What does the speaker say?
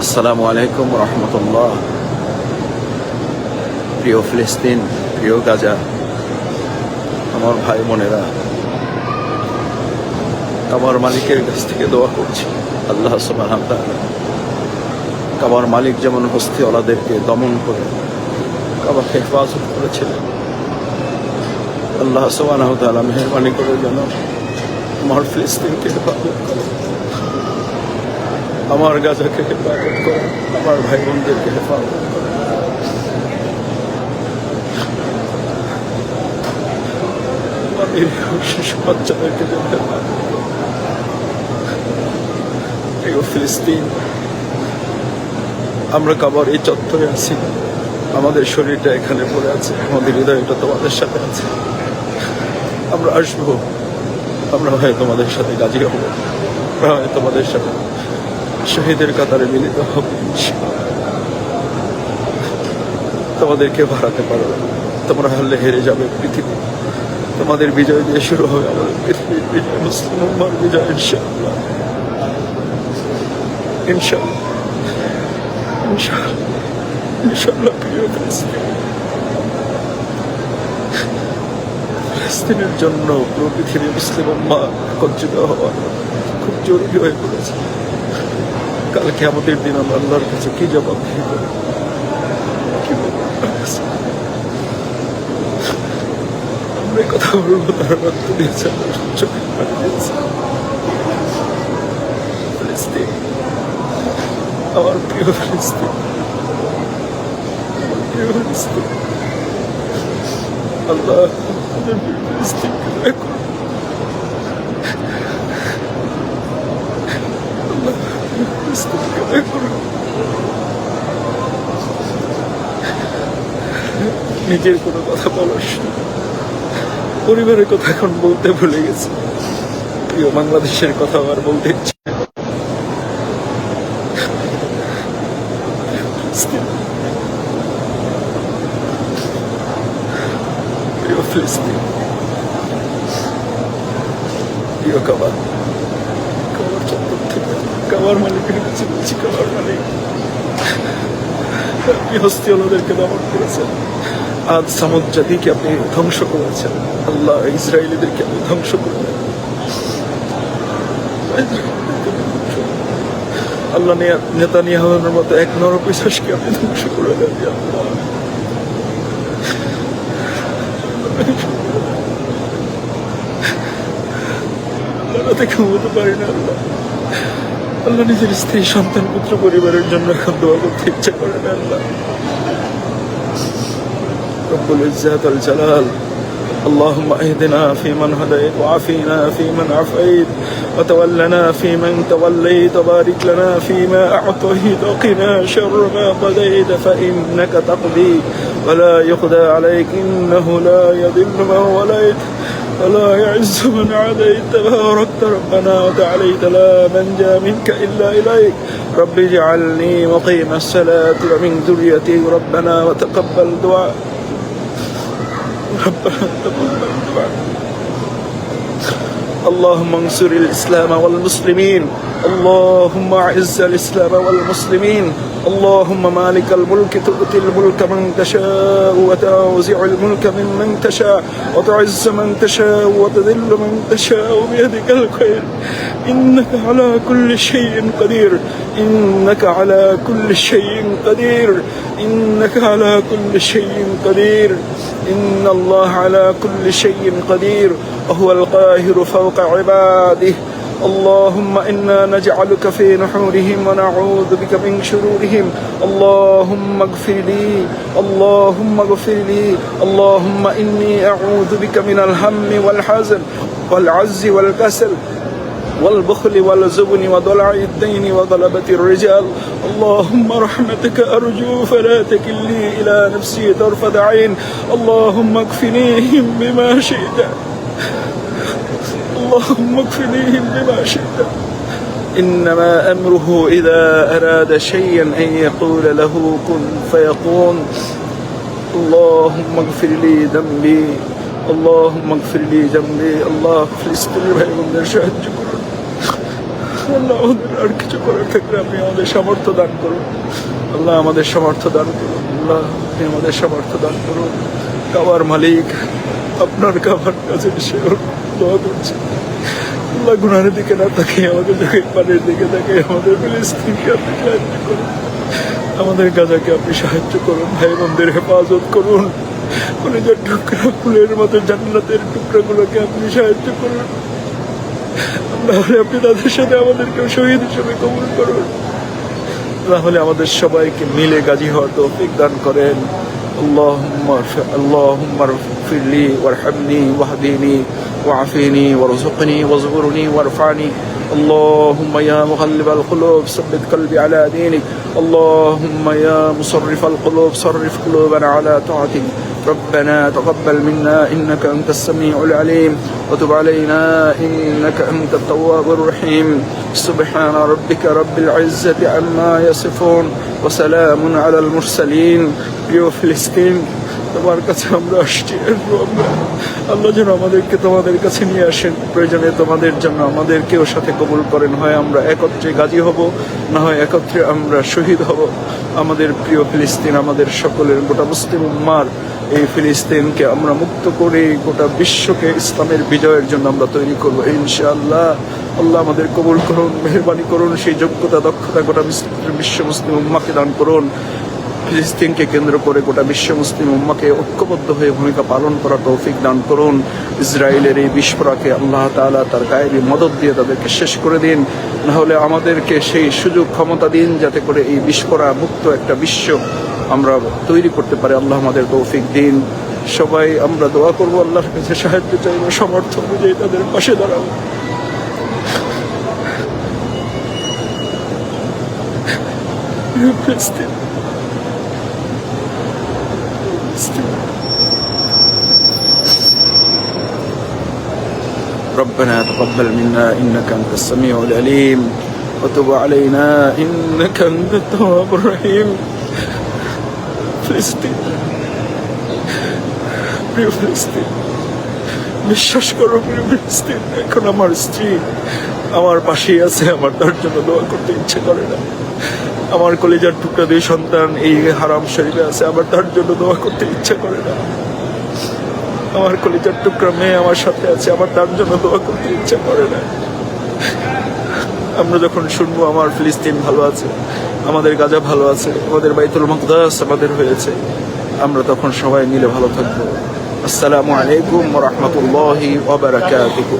আসসালামু আলাইকুম রহমতুল্লাহ। প্রিয় ফিলিস্তিন, প্রিয় গাজা, আমার ভাই বোনেরা, কাবার মালিকের কাছ থেকে দোয়া করছি আল্লাহ সুবহানাহু ওয়া তাআলা কাবার মালিক যেমন হস্তিওয়ালাদেরকে দমন করে কাবাকে হেফাজত করেছিলেন, আল্লাহ সুবহানাহু ওয়া তাআলা মেহেরবানি করে যেন আমার ফিলিস্তিনকে হেফাজত করে, আমার গাজাকে হেফাজত করে, আমার ভাই বোনদেরকে হেফাজত করে। শিশু বাচ্চাদেরকে যেন হেফাজত করে। প্রিয় ফিলিস্তিন, আমরা কাবার এই চত্বরে আছি, আমাদের শরীরটা এখানে পড়ে আছে, আমাদের হৃদয়টা তোমাদের সাথে আছে। আমরা আসবো, আমরা হয় তোমাদের সাথে গাজী হব, আমরা হয় তোমাদের সাথে শহীদের কাতারে মিলিত হব। তোমাদেরকে হারাতে পারবে, তোমরা হারলে হেরে যাবে পৃথিবী, তোমাদের বিজয় দিয়ে শুরু হবে আমাদের পৃথিবীর বিজয়, মুসলিম উম্মার বিজয় ইনশাআল্লাহ, ইনশাআল্লাহ, ইনশাআল্লাহ, ইনশাআল্লাহ। প্রিয় ফিলিস্তিন, ফিলিস্তিনের জন্য পুরো পৃথিবীর মুসলিম উম্মাহ একত্রিত হওয়া খুব জরুরি হয়ে পড়েছে। কালকে আমাদের দিন আমরা আল্লাহর কাছে কি জবাবদিহি করি, কি বলবো? আমরা এই কথা বলবো, তারা রক্ত দিয়েছে, চোখে পানি দিয়েছে। ফিলিস্তিন, আমার প্রিয় ফিলিস্তিন, প্রিয় ফিলিস্তিন, আল্লাহ আমাদের প্রিয় ফিলিস্তিনকে দয়া করুন। আল্লাহ ফিলিস্তিনকে দয়া করুন। নিজের কোনো কথা বলার সময় পরিবারের কথা এখন বলতে ভুলে গেছি, প্রিয় বাংলাদেশের কথা আবার বলতে ইচ্ছে। প্রিয় ফিলিস্তিন, প্রিয় কাবার চত্বর থেকে কাবার মালিকের কাছে বলছি, কাবার মালিক আপনি হস্তিওয়ালাদেরকে দমন করেছেন, আজ সামুদ জাতিকে আপনি ধ্বংস করেছেন, আল্লাহ ইসরায়েলিদেরকে আপনি ধ্বংস করলেন, আল্লাহ নেতানিয়াহুর মতো এক নরপিশাচকে আপনি ধ্বংস করে দেন। আল্লাহ থেকে বলতে পারি না, আল্লাহ আল্লাহ নিজের স্ত্রী সন্তান পুত্র পরিবারের জন্য এখন দোয়া করতে ইচ্ছা করে না। আল্লাহ রব্বুল ইজ্জাত ওয়াল জালাল, اللهم اهدنا فيمن هديت وعافنا فيمن عافيت وتولنا فيمن توليت وبارك لنا فيما أعطيت وقنا شر ما قضيت فإنك تقضي ولا يقضى عليك إنه لا يذل من وليت ولا يعز من عاديت تباركت ربنا وتعاليت لا منجا منك إلا إليك رب اجعلني مقيم الصلاة ومن ذريتي ربنا وتقبل دعاء ربنا تقبل دعاء. اللهم انصر الإسلام والمسلمين، اللهم أعز الإسلام والمسلمين، اللهم مالك الملك تؤتي الملك من تشاء وتنزع الملك ممن تشاء وتعز من تشاء وتذل من تشاء بيدك الخير إنك على كل شيء قدير، إنك على كل شيء قدير، إنك على كل شيء قدير، إن الله على كل شيء قدير وهو القاهر فوق عباده. اللهم إنا نجعلك في نحورهم ونعوذ بك من شرورهم. اللهم اغفر لي، اللهم اغفر لي، اللهم إني أعوذ بك من الهم والحزن والعجز والكسل والبخل والجبن وضلع الدين وغلبة الرجال. اللهم رحمتك أرجو فلا تكلني إلى نفسي طرفة عين. اللهم اكفنيهم بما شئت، اللهم اكفنيهم بما شئت. إنما أمره إذا أراد شيئا أن يقول له كن فيكون. اللهم اغفر لي ذنبي، اللهم اغفر لي ذنبي. الله فلسطين ভাই বোনদের সাহায্য করুন, আল্লাহ আমাদের আর কিছু করার থাকলে আপনি আমাদের সামর্থ্য দান করুন। আল্লাহ আমাদের সামর্থ্য দান করুন। আল্লাহ আপনি আমাদের সামর্থ্য দান করুন। কাবার মালিক আপনার কাবার কাছে সে দোয়া করছে। আল্লাহ গুনাহের দিকে না তাকিয়ে আমাদের চোখের পানির দিকে তাকিয়ে আমাদের ফিলিস্তিনকে আপনি সাহায্য করুন। আমাদের গাজাকে আপনি সাহায্য করুন। ভাই বোনদের হেফাজত করুন। কলিজার টুকরা ফুলের মতো জান্নাতের টুকরাগুলোকে আপনি সাহায্য করুন। তাহলে আপনি তাদের সাথে আমাদেরকেও শহীদ হিসেবে কবুল করুন। তাহলে আমাদের সবাইকে মিলে গাজী হওয়ার তৌফিক দান করেন। আল্লাহুম্মা ইগফিরলি ওয়ারহামনি ওয়াহদিনি ওয়াআফিনি ওয়ারযুকনি ওয়াজবুরনি ওয়ারফানি। اللهم يا مقلب القلوب ثبت قلبي على دينك. اللهم يا مصرف القلوب صرف قلوبنا على طاعتك. ربنا تقبل منا إنك أنت السميع العليم وتب علينا إنك أنت التواب الرحيم. سبحان ربك رب العزة عما يصفون وسلام على المرسلين. প্রিয় ফিলিস্তিন, তোমার কাছে আমরা আসছি। আল্লাহ যেন আমাদেরকে তোমাদের কাছে নিয়ে আসেন। প্রয়োজনে তোমাদের জন্য আমাদেরকেও সাথে কবুল করেন। হয় আমরা একত্রে গাজী হব, না হয় একত্রে আমরা শহীদ হব। আমাদের প্রিয় ফিলিস্তিন, আমাদের সকলের গোটা মুসলিম উম্মার এই ফিলিস্তিনকে আমরা মুক্ত করে গোটা বিশ্বকে ইসলামের বিজয়ের জন্য আমরা তৈরি করবো ইনশাআল্লাহ। আল্লাহ আমাদের কবুল করুন, মেহেরবানি করুন। সেই যোগ্যতা দক্ষতা গোটা বিশ্ব মুসলিম উম্মাকে দান করুন। ফিলিস্তিনকে কেন্দ্র করে গোটা বিশ্ব মুসলিম উম্মাকে ঐক্যবদ্ধ হয়ে ভূমিকা পালন করার তৌফিক দান করুন। ইসরায়েলের এই বিস্ফোরণকে আল্লাহ তাআলা তার গায়েবী মদদ দিয়ে তাদেরকে শেষ করে দিন। না হলে আমাদেরকে সেই সুযোগ ক্ষমতা দিন যাতে করে এই বিস্ফোরণ মুক্ত একটা বিশ্ব আমরা তৈরি করতে পারি। আল্লাহ আমাদের তৌফিক দিন। সবাই আমরা দোয়া করবো, আল্লাহর কাছে সাহায্য চাইবো, সমর্থ অনুযায়ী তাদের পাশে দাঁড়াবো। ফিলিস্তিন ربنا تقبل منا إنك أنت السميع العليم وتب علينا إنك أنت التواب الرحيم. ফিলিস্তিন, প্রিয় ফিলিস্তিন, বিশ্বাস করো প্রিয় ফিলিস্তিন, এখন আমার স্ত্রী আমার পাশেই আছে। আমার তার জন্য দোয়া করতে ইচ্ছে করে না। আমার কলিজার টুকরা দুই সন্তান এই হারাম শরীফে আছে। আমার তার জন্য দোয়া করতে ইচ্ছে করে না। আমার কলিজার টুকরা মেয়ে আমার সাথে আছে। আমার তার জন্য দোয়া করতে ইচ্ছে করে না। আমরা যখন শুনবো আমার ফিলিস্তিন ভালো আছে, আমাদের গাজা ভালো আছে, আমাদের বাইতুল মাকদাস আমাদের হয়েছে, আমরা তখন সবাই মিলে ভালো থাকবো। আসসালামু আলাইকুম ওয়া রাহমাতুল্লাহি ওয়া বারাকাতুহু।